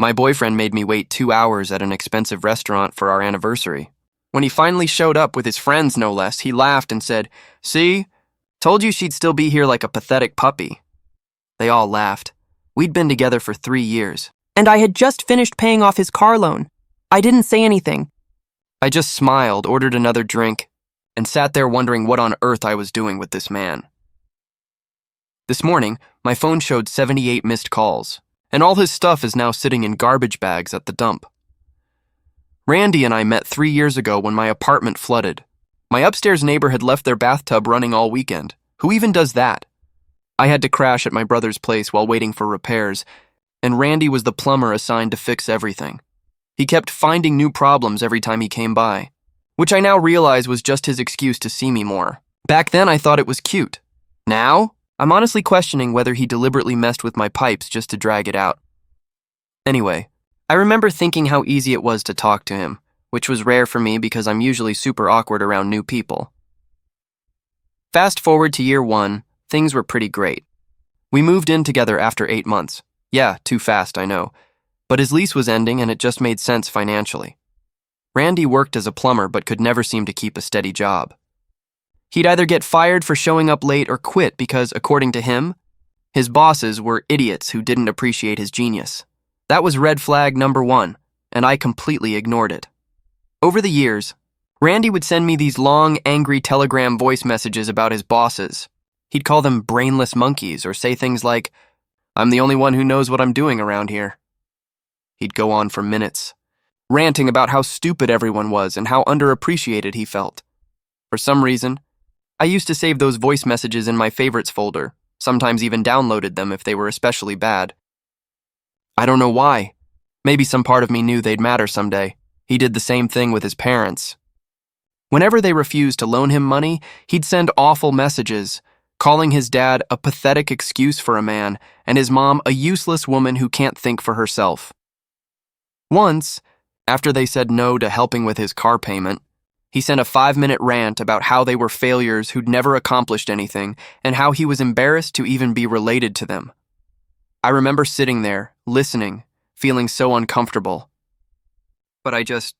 My boyfriend made me wait 2 hours at an expensive restaurant for our anniversary. When he finally showed up with his friends, no less, he laughed and said, "See? Told you she'd still be here like a pathetic puppy." They all laughed. We'd been together for 3 years. And I had just finished paying off his car loan. I didn't say anything. I just smiled, ordered another drink, and sat there wondering what on earth I was doing with this man. This morning, my phone showed 78 missed calls, and all his stuff is now sitting in garbage bags at the dump. Randy and I met 3 years ago when my apartment flooded. My upstairs neighbor had left their bathtub running all weekend. Who even does that? I had to crash at my brother's place while waiting for repairs, and Randy was the plumber assigned to fix everything. He kept finding new problems every time he came by, which I now realize was just his excuse to see me more. Back then, I thought it was cute. Now, I'm honestly questioning whether he deliberately messed with my pipes just to drag it out. Anyway, I remember thinking how easy it was to talk to him, which was rare for me because I'm usually super awkward around new people. Fast forward to year 1, things were pretty great. We moved in together after 8 months. Yeah, too fast, I know. But his lease was ending and it just made sense financially. Randy worked as a plumber but could never seem to keep a steady job. He'd either get fired for showing up late or quit because, according to him, his bosses were idiots who didn't appreciate his genius. That was red flag number 1, and I completely ignored it. Over the years, Randy would send me these long, angry Telegram voice messages about his bosses. He'd call them brainless monkeys or say things like, "I'm the only one who knows what I'm doing around here." He'd go on for minutes, ranting about how stupid everyone was and how underappreciated he felt. For some reason, I used to save those voice messages in my favorites folder, sometimes even downloaded them if they were especially bad. I don't know why. Maybe some part of me knew they'd matter someday. He did the same thing with his parents. Whenever they refused to loan him money, he'd send awful messages, calling his dad a pathetic excuse for a man and his mom a useless woman who can't think for herself. Once, after they said no to helping with his car payment, he sent a 5-minute rant about how they were failures who'd never accomplished anything and how he was embarrassed to even be related to them. I remember sitting there, listening, feeling so uncomfortable. But I just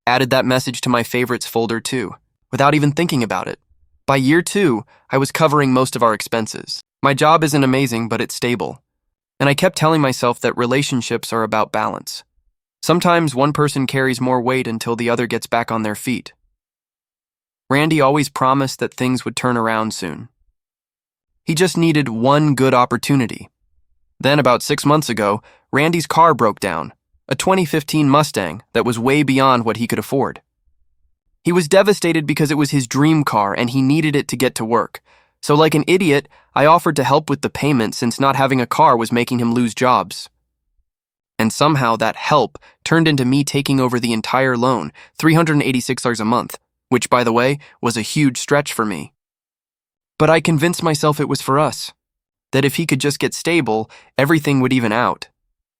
added that message to my favorites folder too, without even thinking about it. By year 2, I was covering most of our expenses. My job isn't amazing, but it's stable. And I kept telling myself that relationships are about balance. Sometimes one person carries more weight until the other gets back on their feet. Randy always promised that things would turn around soon. He just needed one good opportunity. Then, about 6 months ago, Randy's car broke down, a 2015 Mustang that was way beyond what he could afford. He was devastated because it was his dream car and he needed it to get to work. So like an idiot, I offered to help with the payment since not having a car was making him lose jobs. And somehow that help turned into me taking over the entire loan, $386 a month, which, by the way, was a huge stretch for me. But I convinced myself it was for us, that if he could just get stable, everything would even out.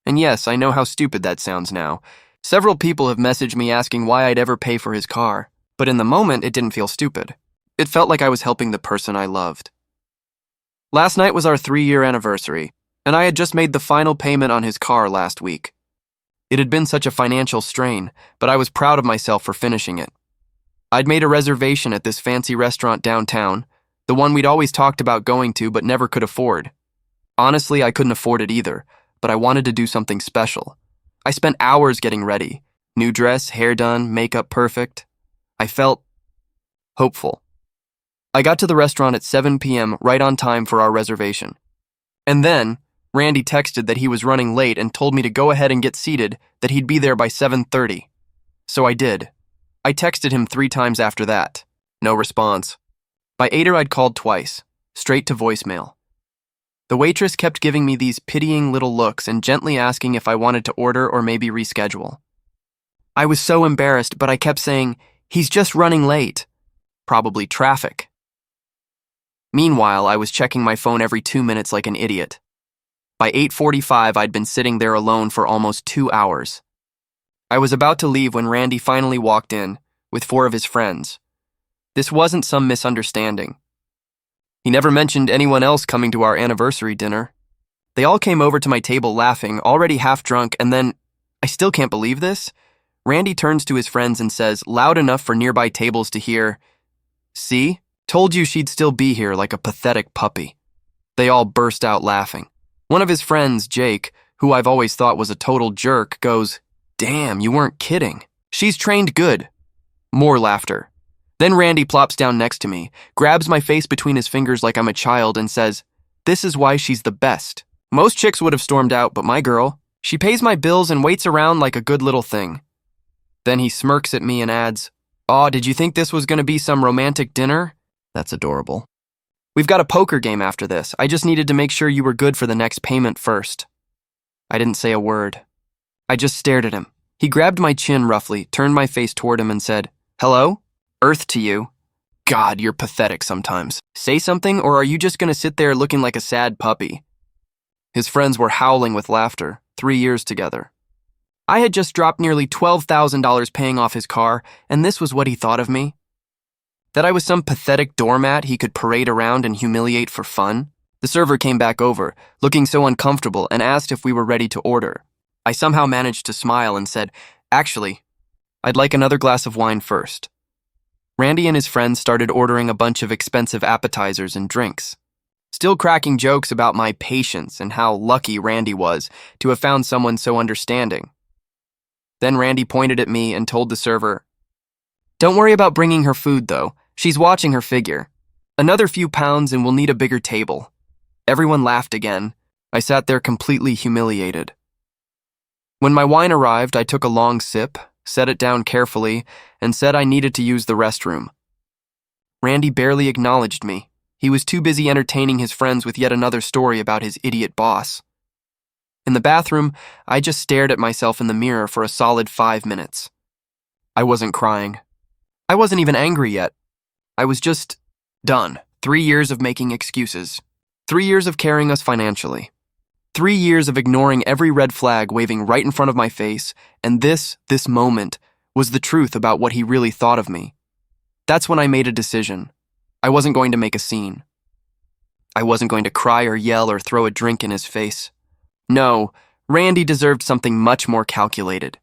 And yes, I know how stupid that sounds now. Several people have messaged me asking why I'd ever pay for his car, but in the moment it didn't feel stupid. It felt like I was helping the person I loved. Last night was our 3-year anniversary, and I had just made the final payment on his car last week. It had been such a financial strain, but I was proud of myself for finishing it. I'd made a reservation at this fancy restaurant downtown, the one we'd always talked about going to but never could afford. Honestly, I couldn't afford it either, but I wanted to do something special. I spent hours getting ready. New dress, hair done, makeup perfect. I felt hopeful. I got to the restaurant at 7 p.m. right on time for our reservation. And then, Randy texted that he was running late and told me to go ahead and get seated, that he'd be there by 7:30. So I did. I texted him 3 times after that. No response. By 8 I'd called twice, straight to voicemail. The waitress kept giving me these pitying little looks and gently asking if I wanted to order or maybe reschedule. I was so embarrassed, but I kept saying, "He's just running late." Probably traffic. Meanwhile, I was checking my phone every 2 minutes like an idiot. By 8:45, I'd been sitting there alone for almost 2 hours. I was about to leave when Randy finally walked in, with 4 of his friends. This wasn't some misunderstanding. He never mentioned anyone else coming to our anniversary dinner. They all came over to my table laughing, already half drunk, and then I still can't believe this. Randy turns to his friends and says, loud enough for nearby tables to hear, "See? Told you she'd still be here like a pathetic puppy." They all burst out laughing. One of his friends, Jake, who I've always thought was a total jerk, goes, "Damn, you weren't kidding. She's trained good." More laughter. Then Randy plops down next to me, grabs my face between his fingers like I'm a child, and says, "This is why she's the best. Most chicks would have stormed out, but my girl, she pays my bills and waits around like a good little thing." Then he smirks at me and adds, "Aw, did you think this was going to be some romantic dinner?" That's adorable. "We've got a poker game after this. I just needed to make sure you were good for the next payment first." I didn't say a word. I just stared at him. He grabbed my chin roughly, turned my face toward him, and said, "Hello? Earth to you." God, you're pathetic sometimes. Say something, or are you just going to sit there looking like a sad puppy? His friends were howling with laughter, 3 years together. I had just dropped nearly $12,000 paying off his car, and this was what he thought of me? That I was some pathetic doormat he could parade around and humiliate for fun? The server came back over, looking so uncomfortable, and asked if we were ready to order. I somehow managed to smile and said, "Actually, I'd like another glass of wine first." Randy and his friends started ordering a bunch of expensive appetizers and drinks, still cracking jokes about my patience and how lucky Randy was to have found someone so understanding. Then Randy pointed at me and told the server, "Don't worry about bringing her food, though. She's watching her figure. Another few pounds and we'll need a bigger table." Everyone laughed again. I sat there completely humiliated. When my wine arrived, I took a long sip, set it down carefully, and said I needed to use the restroom. Randy barely acknowledged me. He was too busy entertaining his friends with yet another story about his idiot boss. In the bathroom, I just stared at myself in the mirror for a solid 5 minutes. I wasn't crying. I wasn't even angry yet. I was just done. 3 years of making excuses. 3 years of carrying us financially. 3 years of ignoring every red flag waving right in front of my face, and this moment was the truth about what he really thought of me. That's when I made a decision. I wasn't going to make a scene. I wasn't going to cry or yell or throw a drink in his face. No, Randy deserved something much more calculated.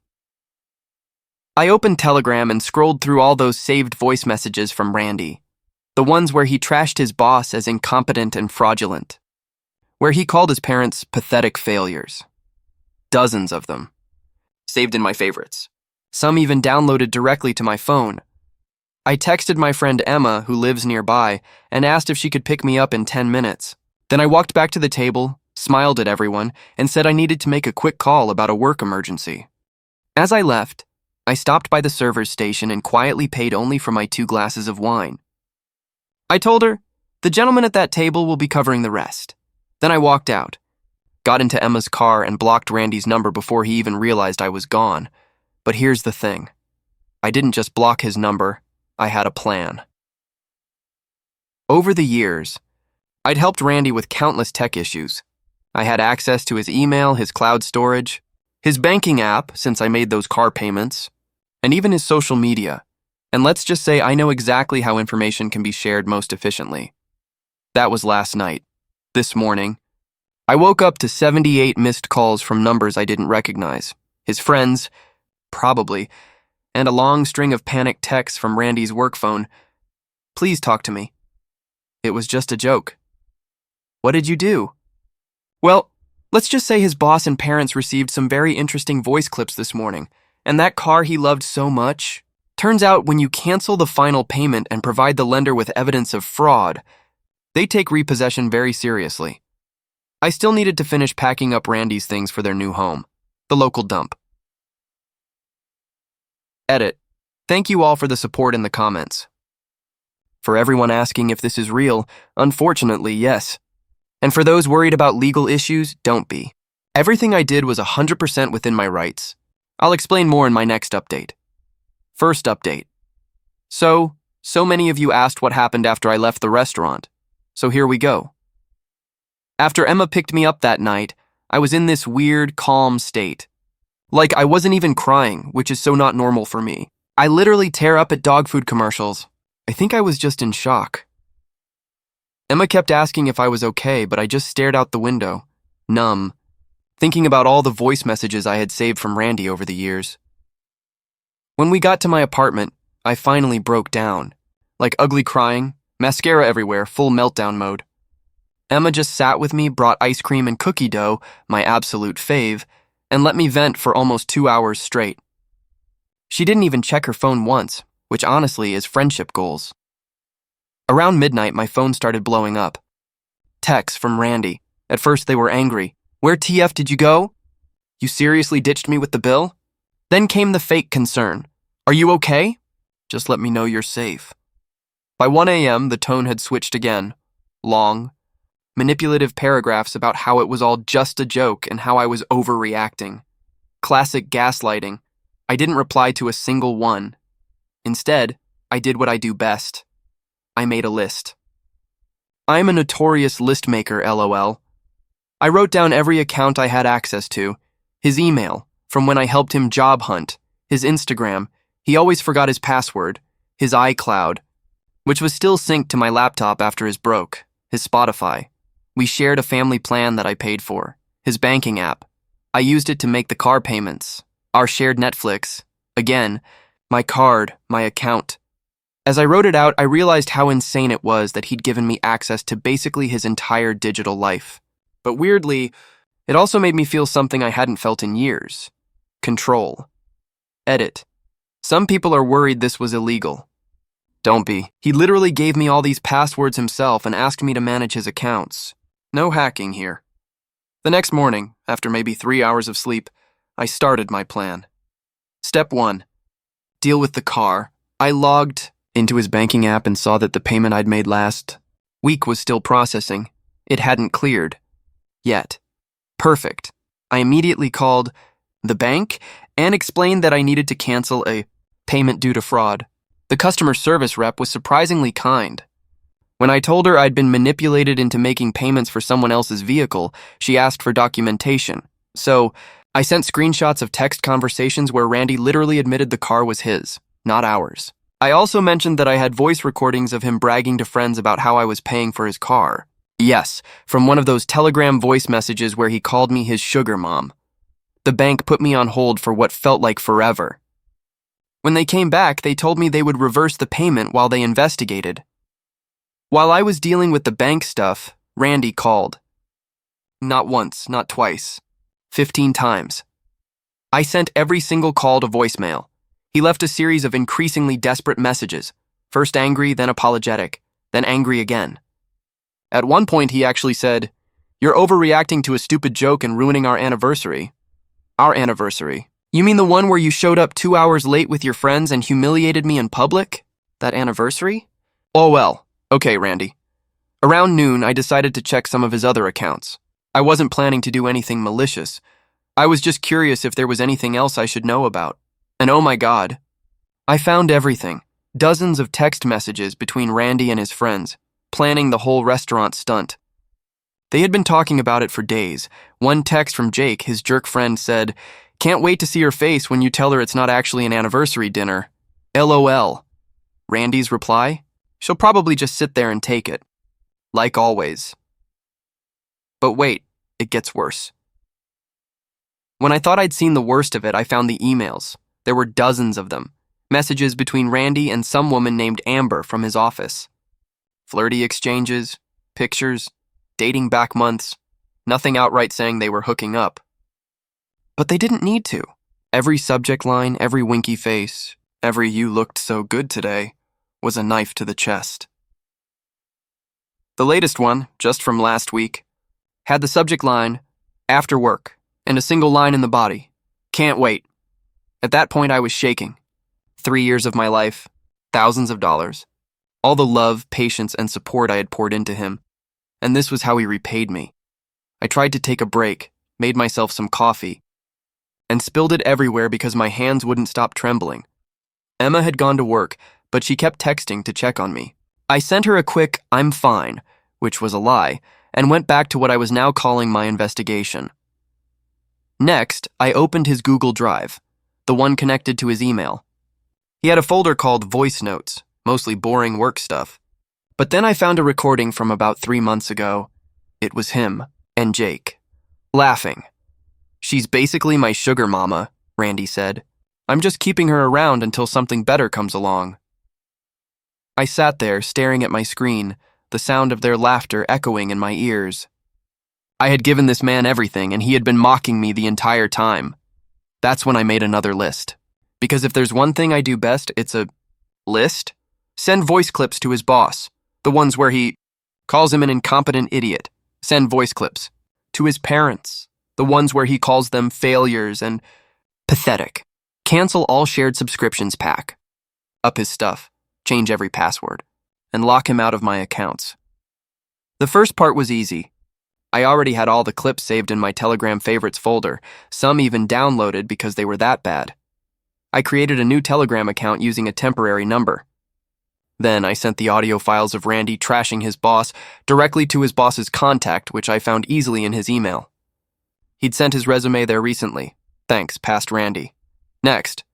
I opened Telegram and scrolled through all those saved voice messages from Randy, the ones where he trashed his boss as incompetent and fraudulent, where he called his parents pathetic failures. Dozens of them. Saved in my favorites. Some even downloaded directly to my phone. I texted my friend Emma, who lives nearby, and asked if she could pick me up in 10 minutes. Then I walked back to the table, smiled at everyone, and said I needed to make a quick call about a work emergency. As I left, I stopped by the server's station and quietly paid only for my 2 glasses of wine. I told her, "The gentleman at that table will be covering the rest." Then I walked out, got into Emma's car, and blocked Randy's number before he even realized I was gone. But here's the thing. I didn't just block his number, I had a plan. Over the years, I'd helped Randy with countless tech issues. I had access to his email, his cloud storage, his banking app, since I made those car payments, and even his social media. And let's just say I know exactly how information can be shared most efficiently. That was last night. This morning, I woke up to 78 missed calls from numbers I didn't recognize. His friends, probably, and a long string of panicked texts from Randy's work phone. "Please talk to me." It was just a joke. "What did you do?" "Well, let's just say his boss and parents received some very interesting voice clips this morning, and that car he loved so much. Turns out when you cancel the final payment and provide the lender with evidence of fraud, they take repossession very seriously." I still needed to finish packing up Randy's things for their new home, the local dump. Edit. Thank you all for the support in the comments. For everyone asking if this is real, unfortunately, yes. And for those worried about legal issues, don't be. Everything I did was 100% within my rights. I'll explain more in my next update. First update. So many of you asked what happened after I left the restaurant. So here we go. After Emma picked me up that night, I was in this weird, calm state. Like I wasn't even crying, which is so not normal for me. I literally tear up at dog food commercials. I think I was just in shock. Emma kept asking if I was okay, but I just stared out the window, numb, thinking about all the voice messages I had saved from Randy over the years. When we got to my apartment, I finally broke down. Like ugly crying, mascara everywhere, full meltdown mode. Emma just sat with me, brought ice cream and cookie dough, my absolute fave, and let me vent for almost 2 hours straight. She didn't even check her phone once, which honestly is friendship goals. Around midnight, my phone started blowing up. Texts from Randy. At first they were angry. Where TF did you go? You seriously ditched me with the bill? Then came the fake concern. Are you okay? Just let me know you're safe. By 1 a.m., the tone had switched again. Long, manipulative paragraphs about how it was all just a joke and how I was overreacting. Classic gaslighting. I didn't reply to a single one. Instead, I did what I do best. I made a list. I'm a notorious list maker, LOL. I wrote down every account I had access to, his email, from when I helped him job hunt, his Instagram, he always forgot his password, his iCloud, which was still synced to my laptop after his broke, his Spotify. We shared a family plan that I paid for, his banking app. I used it to make the car payments, our shared Netflix, again, my card, my account. As I wrote it out, I realized how insane it was that he'd given me access to basically his entire digital life. But weirdly, it also made me feel something I hadn't felt in years. Control. Edit. Some people are worried this was illegal. Don't be. He literally gave me all these passwords himself and asked me to manage his accounts. No hacking here. The next morning, after maybe 3 hours of sleep, I started my plan. Step 1. Deal with the car. I logged into his banking app and saw that the payment I'd made last week was still processing. It hadn't cleared. Yet. Perfect. I immediately called the bank and explained that I needed to cancel a payment due to fraud. The customer service rep was surprisingly kind. When I told her I'd been manipulated into making payments for someone else's vehicle, she asked for documentation. So, I sent screenshots of text conversations where Randy literally admitted the car was his, not ours. I also mentioned that I had voice recordings of him bragging to friends about how I was paying for his car. Yes, from one of those Telegram voice messages where he called me his sugar mom. The bank put me on hold for what felt like forever. When they came back, they told me they would reverse the payment while they investigated. While I was dealing with the bank stuff, Randy called. Not once, not twice. 15 times. I sent every single call to voicemail. He left a series of increasingly desperate messages, first angry, then apologetic, then angry again. At one point, he actually said, "You're overreacting to a stupid joke and ruining our anniversary." Our anniversary? You mean the one where you showed up 2 hours late with your friends and humiliated me in public? That anniversary? Oh well. Okay, Randy. Around noon, I decided to check some of his other accounts. I wasn't planning to do anything malicious. I was just curious if there was anything else I should know about. And oh my God, I found everything. Dozens of text messages between Randy and his friends, planning the whole restaurant stunt. They had been talking about it for days. One text from Jake, his jerk friend, said, "Can't wait to see her face when you tell her it's not actually an anniversary dinner. LOL. Randy's reply? She'll probably just sit there and take it. Like always. But wait, it gets worse. When I thought I'd seen the worst of it, I found the emails. There were dozens of them. Messages between Randy and some woman named Amber from his office. Flirty exchanges, pictures, dating back months, nothing outright saying they were hooking up. But they didn't need to. Every subject line, every winky face, every "you looked so good today" was a knife to the chest. The latest one, just from last week, had the subject line, "After work," and a single line in the body, "Can't wait." At that point, I was shaking. 3 years of my life, thousands of dollars, all the love, patience, and support I had poured into him, and this was how he repaid me. I tried to take a break, made myself some coffee, and spilled it everywhere because my hands wouldn't stop trembling. Emma had gone to work, but she kept texting to check on me. I sent her a quick "I'm fine," which was a lie, and went back to what I was now calling my investigation. Next, I opened his Google Drive, the one connected to his email. He had a folder called Voice Notes, mostly boring work stuff. But then I found a recording from about 3 months ago. It was him and Jake, laughing. She's basically my sugar mama, Randy said. I'm just keeping her around until something better comes along. I sat there, staring at my screen, the sound of their laughter echoing in my ears. I had given this man everything, and he had been mocking me the entire time. That's when I made another list. Because if there's one thing I do best, it's a list. Send voice clips to his boss, the ones where he calls him an incompetent idiot. Send voice clips. To his parents, the ones where he calls them failures and pathetic. Cancel all shared subscriptions pack. Up his stuff, change every password, and lock him out of my accounts. The first part was easy. I already had all the clips saved in my Telegram favorites folder, some even downloaded because they were that bad. I created a new Telegram account using a temporary number. Then I sent the audio files of Randy trashing his boss directly to his boss's contact, which I found easily in his email. He'd sent his resume there recently. Thanks, past Randy. Next,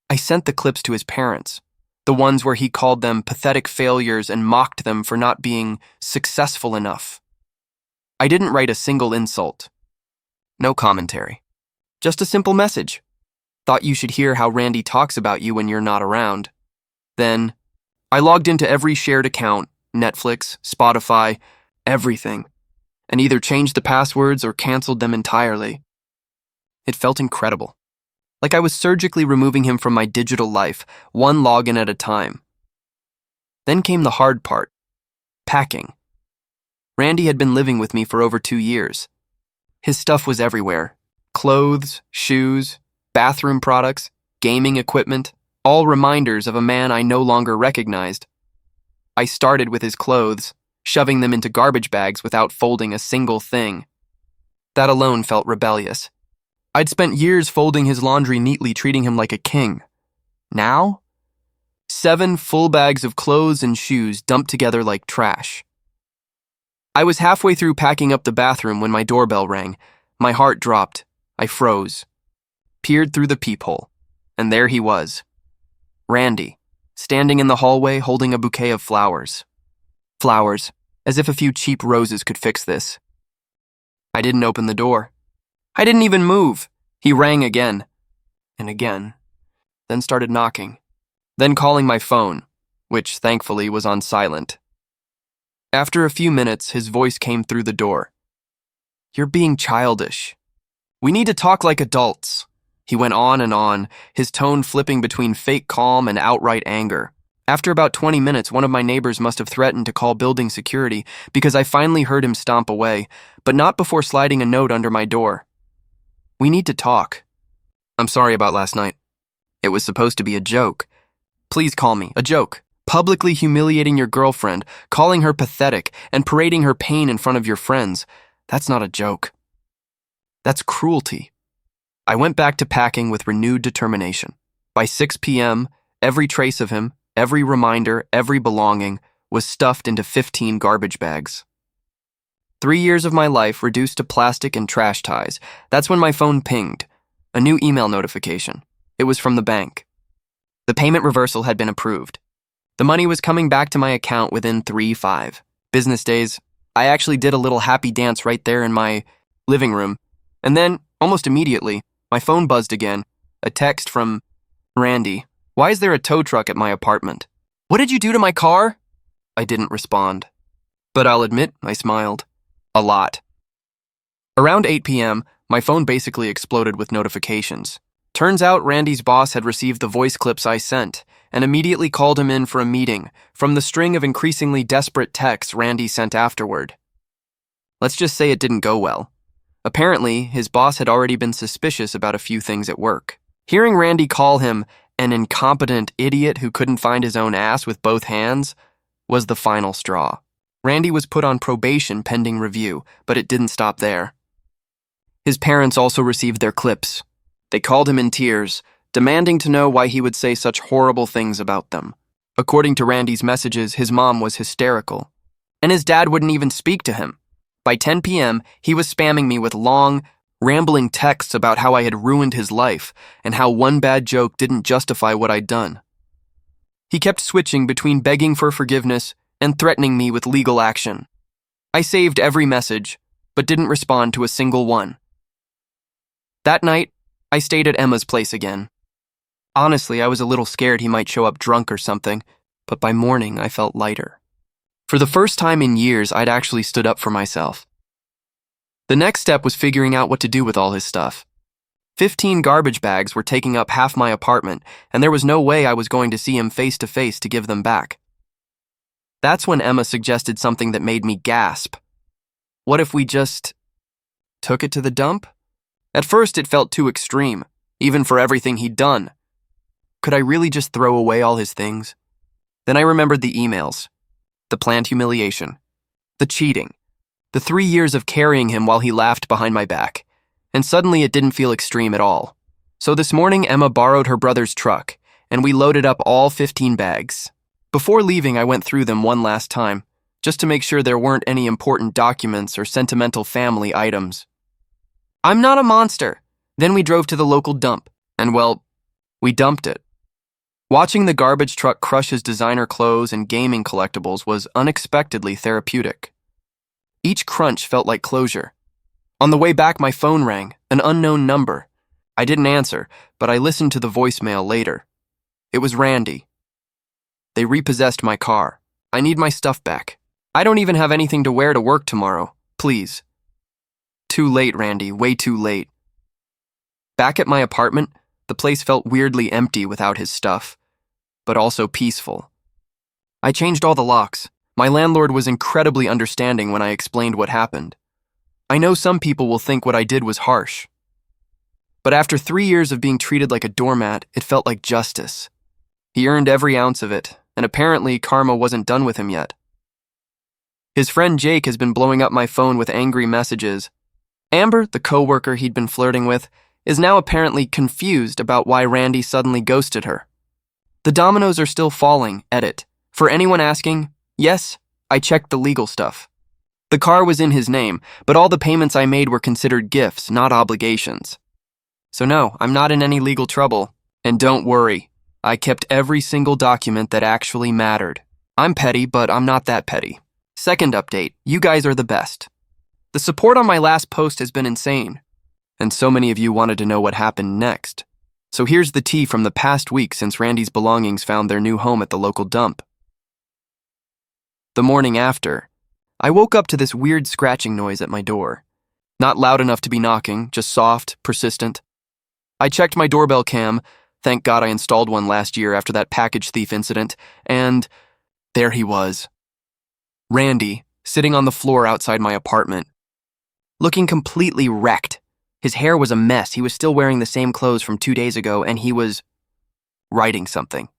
I sent the clips to his parents, the ones where he called them pathetic failures and mocked them for not being successful enough. I didn't write a single insult. No commentary. Just a simple message. Thought you should hear how Randy talks about you when you're not around. Then, I logged into every shared account, Netflix, Spotify, everything, and either changed the passwords or canceled them entirely. It felt incredible. Like I was surgically removing him from my digital life, one login at a time. Then came the hard part, packing. Randy had been living with me for over 2 years. His stuff was everywhere. Clothes, shoes, bathroom products, gaming equipment, all reminders of a man I no longer recognized. I started with his clothes, shoving them into garbage bags without folding a single thing. That alone felt rebellious. I'd spent years folding his laundry neatly, treating him like a king. Now? 7 full bags of clothes and shoes dumped together like trash. I was halfway through packing up the bathroom when my doorbell rang. My heart dropped. I froze. Peered through the peephole. And there he was. Randy, standing in the hallway holding a bouquet of flowers. Flowers, as if a few cheap roses could fix this. I didn't open the door. I didn't even move. He rang again. And again. Then started knocking. Then calling my phone, which thankfully was on silent. After a few minutes, his voice came through the door. You're being childish. We need to talk like adults. He went on and on, his tone flipping between fake calm and outright anger. After about 20 minutes, one of my neighbors must have threatened to call building security because I finally heard him stomp away, but not before sliding a note under my door. We need to talk. I'm sorry about last night. It was supposed to be a joke. Please call me a joke. Publicly humiliating your girlfriend, calling her pathetic, and parading her pain in front of your friends. That's not a joke. That's cruelty. I went back to packing with renewed determination. By 6 p.m., every trace of him, every reminder, every belonging was stuffed into 15 garbage bags. 3 years of my life reduced to plastic and trash ties. That's when my phone pinged. A new email notification. It was from the bank. The payment reversal had been approved. The money was coming back to my account within 3-5 business days. I actually did a little happy dance right there in my living room. And then, almost immediately, my phone buzzed again. A text from Randy. Why is there a tow truck at my apartment? What did you do to my car? I didn't respond. But I'll admit, I smiled. A lot. Around 8 p.m., my phone basically exploded with notifications. Turns out Randy's boss had received the voice clips I sent and immediately called him in for a meeting from the string of increasingly desperate texts Randy sent afterward. Let's just say it didn't go well. Apparently, his boss had already been suspicious about a few things at work. Hearing Randy call him an incompetent idiot who couldn't find his own ass with both hands was the final straw. Randy was put on probation pending review, but it didn't stop there. His parents also received their clips. They called him in tears, demanding to know why he would say such horrible things about them. According to Randy's messages, his mom was hysterical, and his dad wouldn't even speak to him. By 10 p.m., he was spamming me with long, rambling texts about how I had ruined his life and how one bad joke didn't justify what I'd done. He kept switching between begging for forgiveness and threatening me with legal action. I saved every message, but didn't respond to a single one. That night, I stayed at Emma's place again. Honestly, I was a little scared he might show up drunk or something, but by morning I felt lighter. For the first time in years, I'd actually stood up for myself. The next step was figuring out what to do with all his stuff. 15 garbage bags were taking up half my apartment, and there was no way I was going to see him face to face to give them back. That's when Emma suggested something that made me gasp. What if we just took it to the dump? At first, it felt too extreme, even for everything he'd done. Could I really just throw away all his things? Then I remembered the emails, the planned humiliation, the cheating, the 3 years of carrying him while he laughed behind my back, and suddenly it didn't feel extreme at all. So this morning, Emma borrowed her brother's truck, and we loaded up all 15 bags. Before leaving, I went through them one last time, just to make sure there weren't any important documents or sentimental family items. I'm not a monster. Then we drove to the local dump, and well, we dumped it. Watching the garbage truck crush his designer clothes and gaming collectibles was unexpectedly therapeutic. Each crunch felt like closure. On the way back, my phone rang, an unknown number. I didn't answer, but I listened to the voicemail later. It was Randy. They repossessed my car. I need my stuff back. I don't even have anything to wear to work tomorrow. Please. Too late, Randy, way too late. Back at my apartment, the place felt weirdly empty without his stuff, but also peaceful. I changed all the locks. My landlord was incredibly understanding when I explained what happened. I know some people will think what I did was harsh. But after 3 years of being treated like a doormat, it felt like justice. He earned every ounce of it, and apparently karma wasn't done with him yet. His friend Jake has been blowing up my phone with angry messages. Amber, the coworker he'd been flirting with, is now apparently confused about why Randy suddenly ghosted her. The dominoes are still falling, edit. For anyone asking, yes, I checked the legal stuff. The car was in his name, but all the payments I made were considered gifts, not obligations. So no, I'm not in any legal trouble. And don't worry, I kept every single document that actually mattered. I'm petty, but I'm not that petty. Second update, you guys are the best. The support on my last post has been insane, and so many of you wanted to know what happened next. So here's the tea from the past week since Randy's belongings found their new home at the local dump. The morning after, I woke up to this weird scratching noise at my door. Not loud enough to be knocking, just soft, persistent. I checked my doorbell cam, thank God I installed one last year after that package thief incident, and there he was. Randy, sitting on the floor outside my apartment, looking completely wrecked. His hair was a mess, he was still wearing the same clothes from 2 days ago, and he was writing something.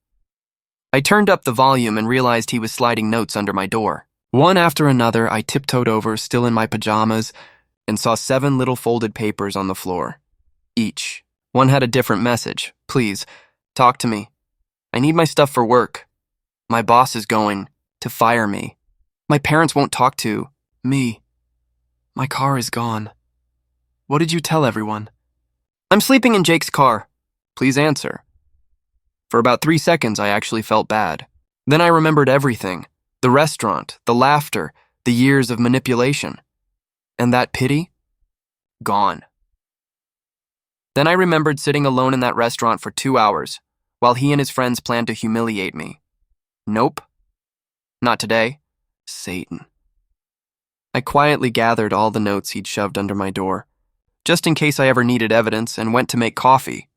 I turned up the volume and realized he was sliding notes under my door. One after another, I tiptoed over, still in my pajamas, and saw 7 little folded papers on the floor. Each. One had a different message. Please, talk to me. I need my stuff for work. My boss is going to fire me. My parents won't talk to me. My car is gone. What did you tell everyone? I'm sleeping in Jake's car. Please answer. For about 3 seconds, I actually felt bad. Then I remembered everything. The restaurant, the laughter, the years of manipulation. And that pity? Gone. Then I remembered sitting alone in that restaurant for 2 hours, while he and his friends planned to humiliate me. Nope. Not today. Satan. I quietly gathered all the notes he'd shoved under my door, just in case I ever needed evidence, and went to make coffee.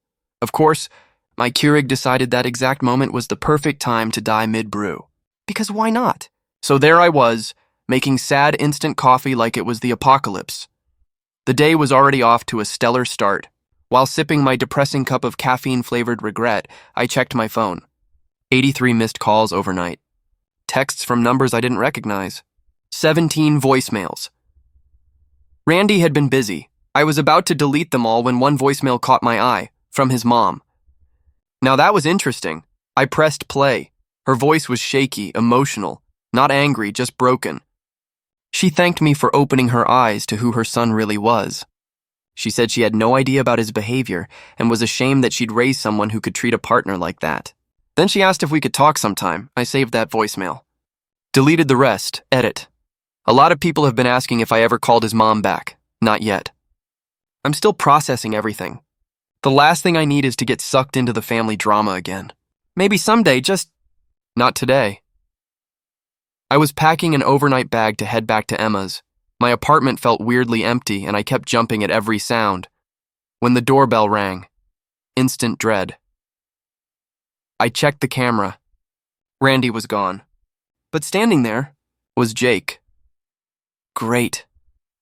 Of course, my Keurig decided that exact moment was the perfect time to die mid-brew. Because why not? So there I was, making sad instant coffee like it was the apocalypse. The day was already off to a stellar start. While sipping my depressing cup of caffeine-flavored regret, I checked my phone. 83 missed calls overnight. Texts from numbers I didn't recognize. 17 voicemails. Randy had been busy. I was about to delete them all when one voicemail caught my eye, from his mom. Now that was interesting. I pressed play. Her voice was shaky, emotional, not angry, just broken. She thanked me for opening her eyes to who her son really was. She said she had no idea about his behavior and was ashamed that she'd raised someone who could treat a partner like that. Then she asked if we could talk sometime. I saved that voicemail. Deleted the rest. Edit. A lot of people have been asking if I ever called his mom back. Not yet. I'm still processing everything. The last thing I need is to get sucked into the family drama again. Maybe someday, just not today. I was packing an overnight bag to head back to Emma's. My apartment felt weirdly empty, and I kept jumping at every sound. When the doorbell rang, instant dread. I checked the camera. Randy was gone. But standing there was Jake. Great.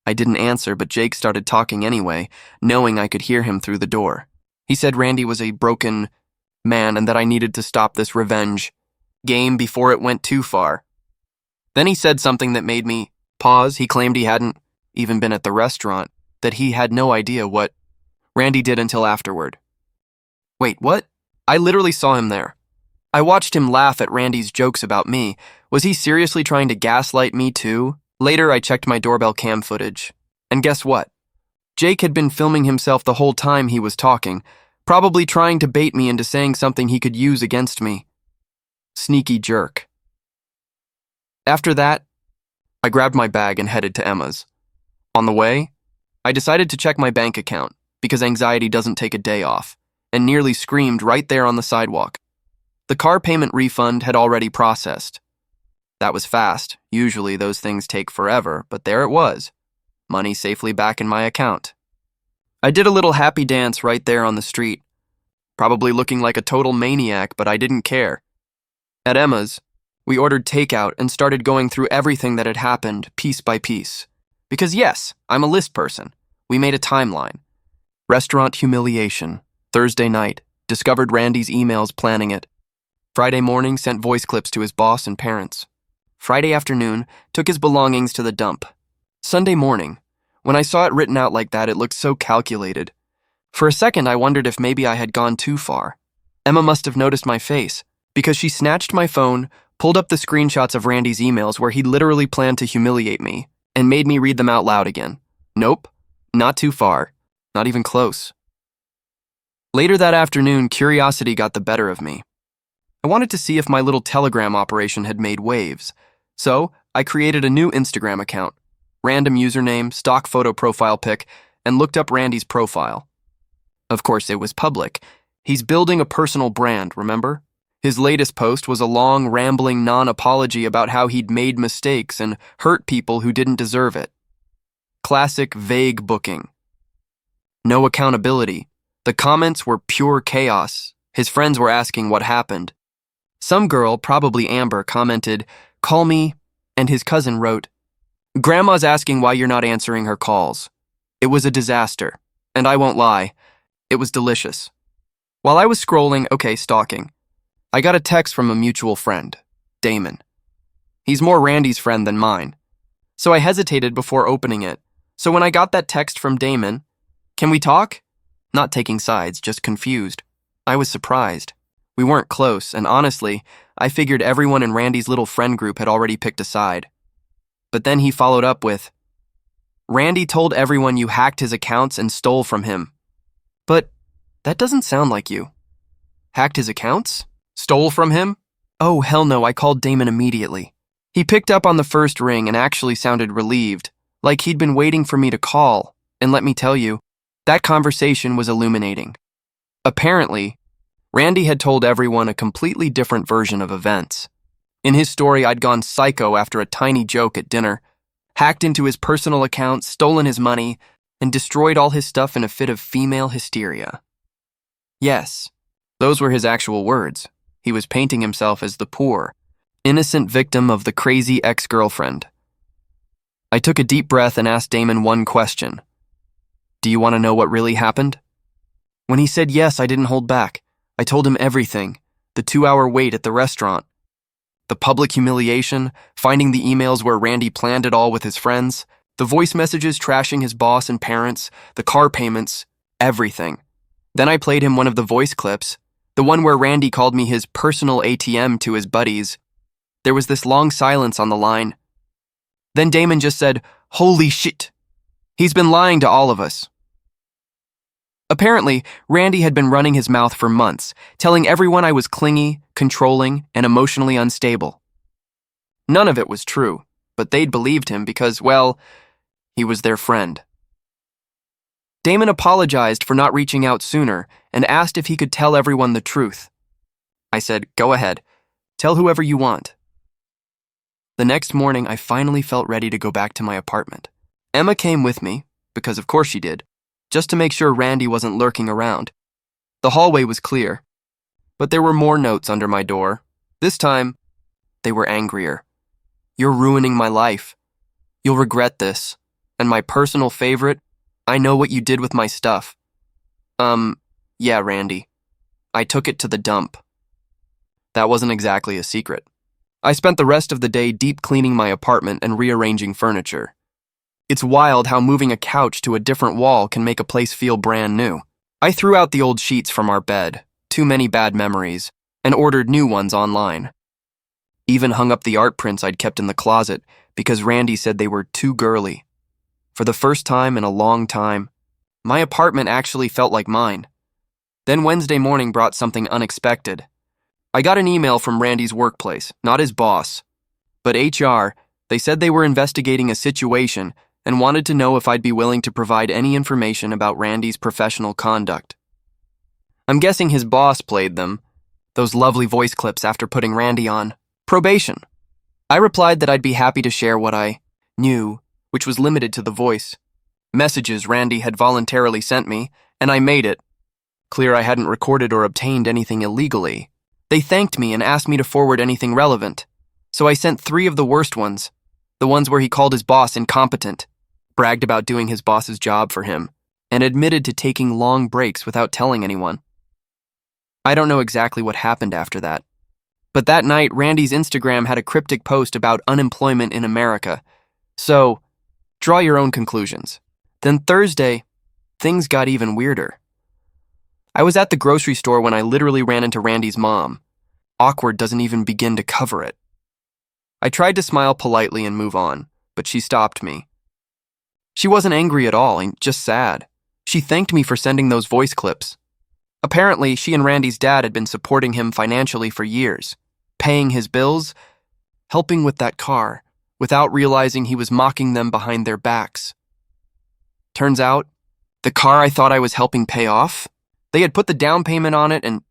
I didn't answer, but Jake started talking anyway, knowing I could hear him through the door. He said Randy was a broken man and that I needed to stop this revenge game before it went too far. Then he said something that made me pause. He claimed he hadn't even been at the restaurant, that he had no idea what Randy did until afterward. Wait, what? I literally saw him there. I watched him laugh at Randy's jokes about me. Was he seriously trying to gaslight me too? Later, I checked my doorbell cam footage. And guess what? Jake had been filming himself the whole time he was talking, probably trying to bait me into saying something he could use against me. Sneaky jerk. After that, I grabbed my bag and headed to Emma's. On the way, I decided to check my bank account, because anxiety doesn't take a day off, and nearly screamed right there on the sidewalk. The car payment refund had already processed. That was fast. Usually those things take forever, but there it was. Money safely back in my account. I did a little happy dance right there on the street, probably looking like a total maniac, but I didn't care. At Emma's, we ordered takeout and started going through everything that had happened, piece by piece. Because yes, I'm a list person. We made a timeline. Restaurant humiliation. Thursday night, discovered Randy's emails planning it. Friday morning, sent voice clips to his boss and parents. Friday afternoon, took his belongings to the dump. Sunday morning, when I saw it written out like that, it looked so calculated. For a second, I wondered if maybe I had gone too far. Emma must have noticed my face, because she snatched my phone, pulled up the screenshots of Randy's emails where he literally planned to humiliate me, and made me read them out loud again. Nope, not too far, not even close. Later that afternoon, curiosity got the better of me. I wanted to see if my little Telegram operation had made waves, so I created a new Instagram account, random username, stock photo profile pic, and looked up Randy's profile. Of course, it was public. He's building a personal brand, remember? His latest post was a long, rambling non-apology about how he'd made mistakes and hurt people who didn't deserve it. Classic vague booking. No accountability. The comments were pure chaos. His friends were asking what happened. Some girl, probably Amber, commented, "Call me," and his cousin wrote, "Grandma's asking why you're not answering her calls." It was a disaster, and I won't lie, it was delicious. While I was scrolling, stalking, I got a text from a mutual friend, Damon. He's more Randy's friend than mine, so I hesitated before opening it. So when I got that text from Damon, "Can we talk?" Not taking sides, just confused. I was surprised. We weren't close, and honestly, I figured everyone in Randy's little friend group had already picked a side. But then he followed up with, "Randy told everyone you hacked his accounts and stole from him. But that doesn't sound like you." Hacked his accounts? Stole from him? Oh, hell no, I called Damon immediately. He picked up on the first ring and actually sounded relieved, like he'd been waiting for me to call. And let me tell you, that conversation was illuminating. Apparently, Randy had told everyone a completely different version of events. In his story, I'd gone psycho after a tiny joke at dinner, hacked into his personal account, stolen his money, and destroyed all his stuff in a fit of female hysteria. Yes, those were his actual words. He was painting himself as the poor, innocent victim of the crazy ex-girlfriend. I took a deep breath and asked Damon one question. "Do you want to know what really happened?" When he said yes, I didn't hold back. I told him everything. The 2-hour wait at the restaurant, the public humiliation, finding the emails where Randy planned it all with his friends, the voice messages trashing his boss and parents, the car payments, everything. Then I played him one of the voice clips, the one where Randy called me his personal ATM to his buddies. There was this long silence on the line. Then Damon just said, "Holy shit. He's been lying to all of us." Apparently, Randy had been running his mouth for months, telling everyone I was clingy, controlling, and emotionally unstable. None of it was true, but they'd believed him because, well, he was their friend. Damon apologized for not reaching out sooner and asked if he could tell everyone the truth. I said, "Go ahead. Tell whoever you want." The next morning, I finally felt ready to go back to my apartment. Emma came with me, because of course she did, just to make sure Randy wasn't lurking around. The hallway was clear, but there were more notes under my door. This time, they were angrier. "You're ruining my life. You'll regret this. And my personal favorite, I know what you did with my stuff." Yeah, Randy. I took it to the dump. That wasn't exactly a secret. I spent the rest of the day deep cleaning my apartment and rearranging furniture. It's wild how moving a couch to a different wall can make a place feel brand new. I threw out the old sheets from our bed, too many bad memories, and ordered new ones online. Even hung up the art prints I'd kept in the closet because Randy said they were too girly. For the first time in a long time, my apartment actually felt like mine. Then Wednesday morning brought something unexpected. I got an email from Randy's workplace, not his boss, but HR. They said they were investigating a situation and wanted to know if I'd be willing to provide any information about Randy's professional conduct. I'm guessing his boss played them, those lovely voice clips after putting Randy on probation. I replied that I'd be happy to share what I knew, which was limited to the voice. Messages Randy had voluntarily sent me, and I made it clear I hadn't recorded or obtained anything illegally. They thanked me and asked me to forward anything relevant, so I sent 3 of the worst ones, the ones where he called his boss incompetent, bragged about doing his boss's job for him, and admitted to taking long breaks without telling anyone. I don't know exactly what happened after that, but that night Randy's Instagram had a cryptic post about unemployment in America, so draw your own conclusions. Then Thursday, things got even weirder. I was at the grocery store when I literally ran into Randy's mom. Awkward doesn't even begin to cover it. I tried to smile politely and move on, but she stopped me. She wasn't angry at all, just sad. She thanked me for sending those voice clips. Apparently, she and Randy's dad had been supporting him financially for years, paying his bills, helping with that car, without realizing he was mocking them behind their backs. Turns out, the car I thought I was helping pay off, they had put the down payment on it and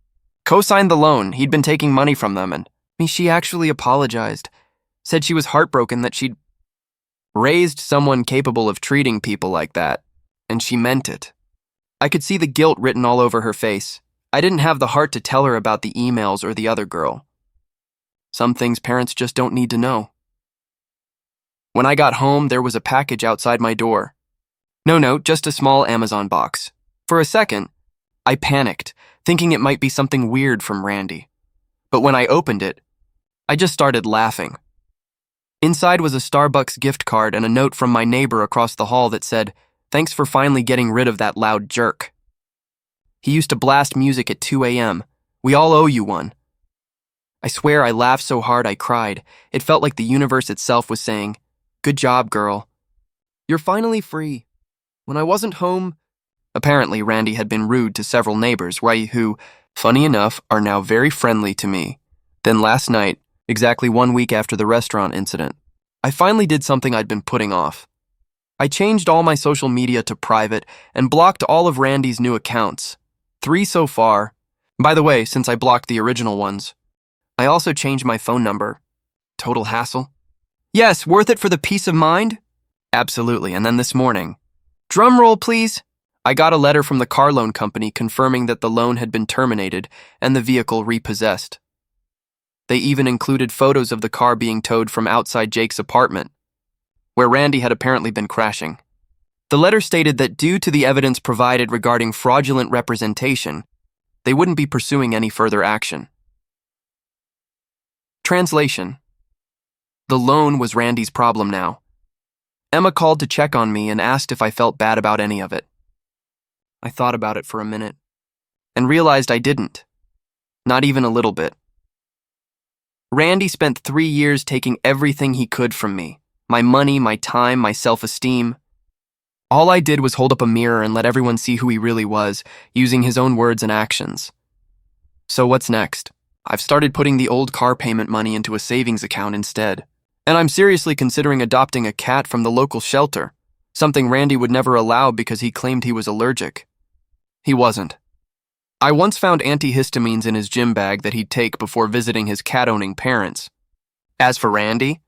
co-signed the loan. He'd been taking money from them, and she actually apologized, said she was heartbroken that she'd raised someone capable of treating people like that, and she meant it. I could see the guilt written all over her face. I didn't have the heart to tell her about the emails or the other girl. Some things parents just don't need to know. When I got home, there was a package outside my door. No note, just a small Amazon box. For a second, I panicked, thinking it might be something weird from Randy. But when I opened it, I just started laughing. Inside was a Starbucks gift card and a note from my neighbor across the hall that said, "Thanks for finally getting rid of that loud jerk. He used to blast music at 2 a.m. We all owe you one." I swear I laughed so hard I cried. It felt like the universe itself was saying, "Good job, girl. You're finally free." When I wasn't home, apparently Randy had been rude to several neighbors, who, funny enough, are now very friendly to me. Then last night, exactly 1 week after the restaurant incident, I finally did something I'd been putting off. I changed all my social media to private and blocked all of Randy's new accounts. 3 so far. By the way, since I blocked the original ones, I also changed my phone number. Total hassle. Yes, worth it for the peace of mind? Absolutely. And then this morning, drum roll please, I got a letter from the car loan company confirming that the loan had been terminated and the vehicle repossessed. They even included photos of the car being towed from outside Jake's apartment, where Randy had apparently been crashing. The letter stated that due to the evidence provided regarding fraudulent representation, they wouldn't be pursuing any further action. Translation: the loan was Randy's problem now. Emma called to check on me and asked if I felt bad about any of it. I thought about it for a minute and realized I didn't. Not even a little bit. Randy spent 3 years taking everything he could from me. My money, my time, my self-esteem. All I did was hold up a mirror and let everyone see who he really was, using his own words and actions. So what's next? I've started putting the old car payment money into a savings account instead. And I'm seriously considering adopting a cat from the local shelter. something Randy would never allow because he claimed he was allergic. He wasn't. I once found antihistamines in his gym bag that he'd take before visiting his cat-owning parents. As for Randy,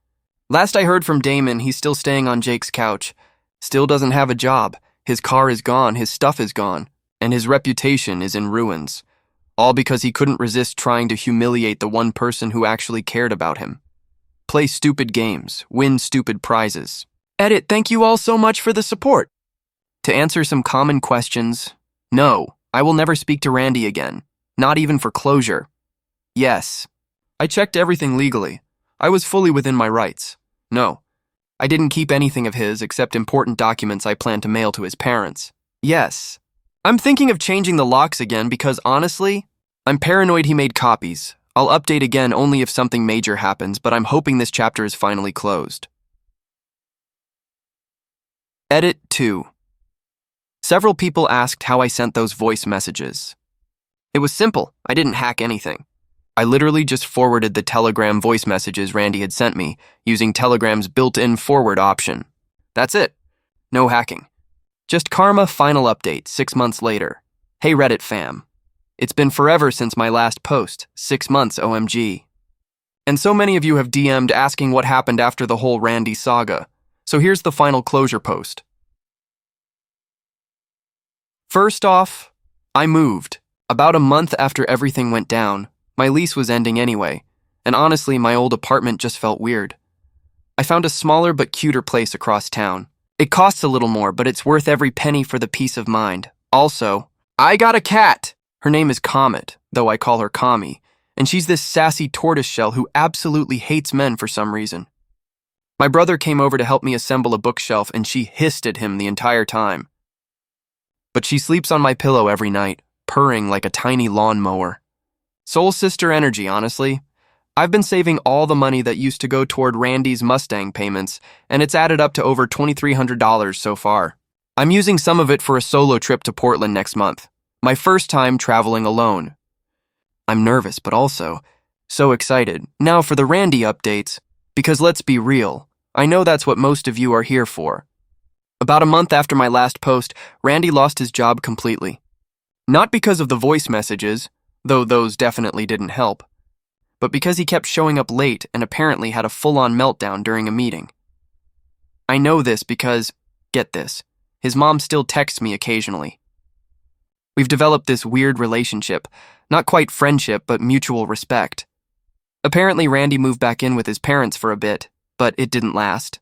last I heard from Damon, he's still staying on Jake's couch, still doesn't have a job, his car is gone, his stuff is gone, and his reputation is in ruins, all because he couldn't resist trying to humiliate the one person who actually cared about him. Play stupid games, win stupid prizes. Edit, thank you all so much for the support. To answer some common questions, no, I will never speak to Randy again, not even for closure. Yes, I checked everything legally. I was fully within my rights. No, I didn't keep anything of his except important documents I plan to mail to his parents. Yes, I'm thinking of changing the locks again because honestly, I'm paranoid he made copies. I'll update again only if something major happens, but I'm hoping this chapter is finally closed. Edit 2. Several people asked how I sent those voice messages. It was simple. I didn't hack anything. I literally just forwarded the Telegram voice messages Randy had sent me using Telegram's built-in forward option. That's it. No hacking. Just Karma final update 6 months later. Hey Reddit fam. It's been forever since my last post, 6 months OMG. And so many of you have DM'd asking what happened after the whole Randy saga. So here's the final closure post. First off, I moved. About a month after everything went down, my lease was ending anyway, and honestly, my old apartment just felt weird. I found a smaller but cuter place across town. It costs a little more, but it's worth every penny for the peace of mind. Also, I got a cat! Her name is Comet, though I call her Kami, and she's this sassy tortoiseshell who absolutely hates men for some reason. My brother came over to help me assemble a bookshelf, and she hissed at him the entire time. But she sleeps on my pillow every night, purring like a tiny lawnmower. Soul sister energy, honestly. I've been saving all the money that used to go toward Randy's Mustang payments, and it's added up to over $2,300 so far. I'm using some of it for a solo trip to Portland next month. My first time traveling alone. I'm nervous, but also so excited. Now for the Randy updates, because let's be real, I know that's what most of you are here for. About a month after my last post, Randy lost his job completely. Not because of the voice messages, though those definitely didn't help, but because he kept showing up late and apparently had a full-on meltdown during a meeting. I know this because, get this, his mom still texts me occasionally. We've developed this weird relationship, not quite friendship, but mutual respect. Apparently, Randy moved back in with his parents for a bit, but it didn't last.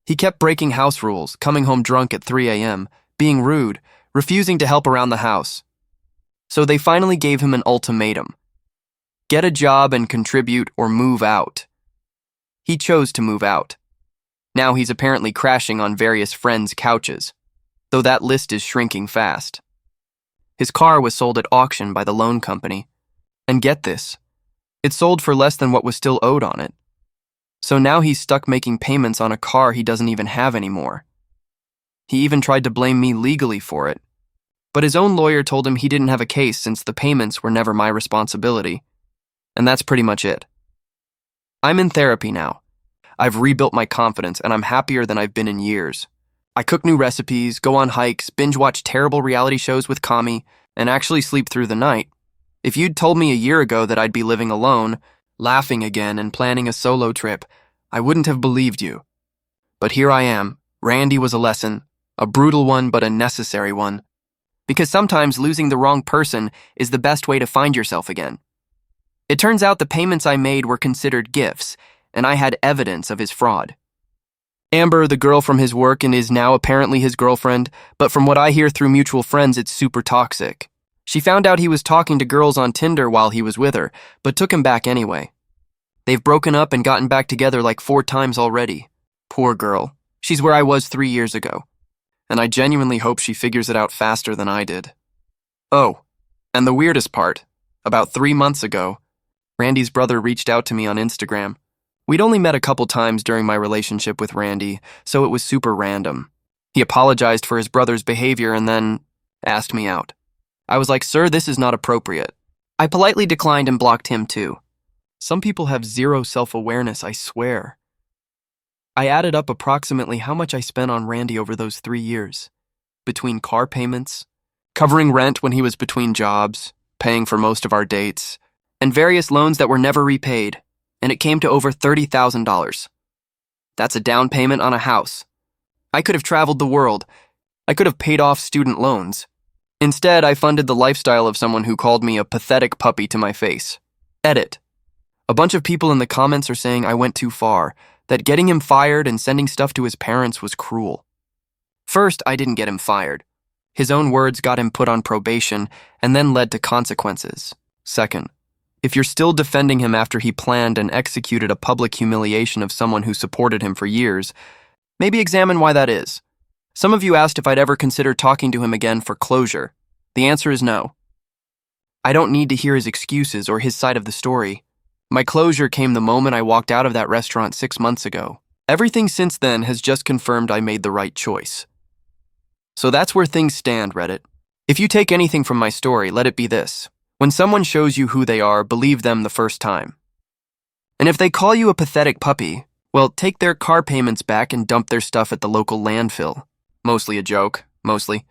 He kept breaking house rules, coming home drunk at 3 a.m., being rude, refusing to help around the house. So they finally gave him an ultimatum. Get a job and contribute or move out. He chose to move out. Now he's apparently crashing on various friends' couches, though that list is shrinking fast. His car was sold at auction by the loan company. And get this, it sold for less than what was still owed on it. So now he's stuck making payments on a car he doesn't even have anymore. He even tried to blame me legally for it. But his own lawyer told him he didn't have a case since the payments were never my responsibility. And that's pretty much it. I'm in therapy now. I've rebuilt my confidence and I'm happier than I've been in years. I cook new recipes, go on hikes, binge-watch terrible reality shows with Kami, and actually sleep through the night. If you'd told me a year ago that I'd be living alone, laughing again and planning a solo trip, I wouldn't have believed you. But here I am. Randy was a lesson, a brutal one but a necessary one. Because sometimes losing the wrong person is the best way to find yourself again. It turns out the payments I made were considered gifts, and I had evidence of his fraud. Amber, the girl from his work and is now apparently his girlfriend, but from what I hear through mutual friends, it's super toxic. She found out he was talking to girls on Tinder while he was with her, but took him back anyway. They've broken up and gotten back together like 4 times already. Poor girl. She's where I was 3 years ago. And I genuinely hope she figures it out faster than I did. Oh, and the weirdest part, about 3 months ago, Randy's brother reached out to me on Instagram. We'd only met a couple times during my relationship with Randy, so it was super random. He apologized for his brother's behavior and then asked me out. I was like, "Sir, this is not appropriate." I politely declined and blocked him too. Some people have zero self-awareness, I swear. I added up approximately how much I spent on Randy over those 3 years. Between car payments, covering rent when he was between jobs, paying for most of our dates, and various loans that were never repaid, and it came to over $30,000. That's a down payment on a house. I could have traveled the world. I could have paid off student loans. Instead, I funded the lifestyle of someone who called me a pathetic puppy to my face. Edit. A bunch of people in the comments are saying I went too far, that getting him fired and sending stuff to his parents was cruel. First, I didn't get him fired. His own words got him put on probation and then led to consequences. Second, if you're still defending him after he planned and executed a public humiliation of someone who supported him for years, maybe examine why that is. Some of you asked if I'd ever consider talking to him again for closure. The answer is no. I don't need to hear his excuses or his side of the story. My closure came the moment I walked out of that restaurant 6 months ago. Everything since then has just confirmed I made the right choice. So that's where things stand, Reddit. If you take anything from my story, let it be this. When someone shows you who they are, believe them the first time. And if they call you a pathetic puppy, well, take their car payments back and dump their stuff at the local landfill. Mostly a joke, mostly.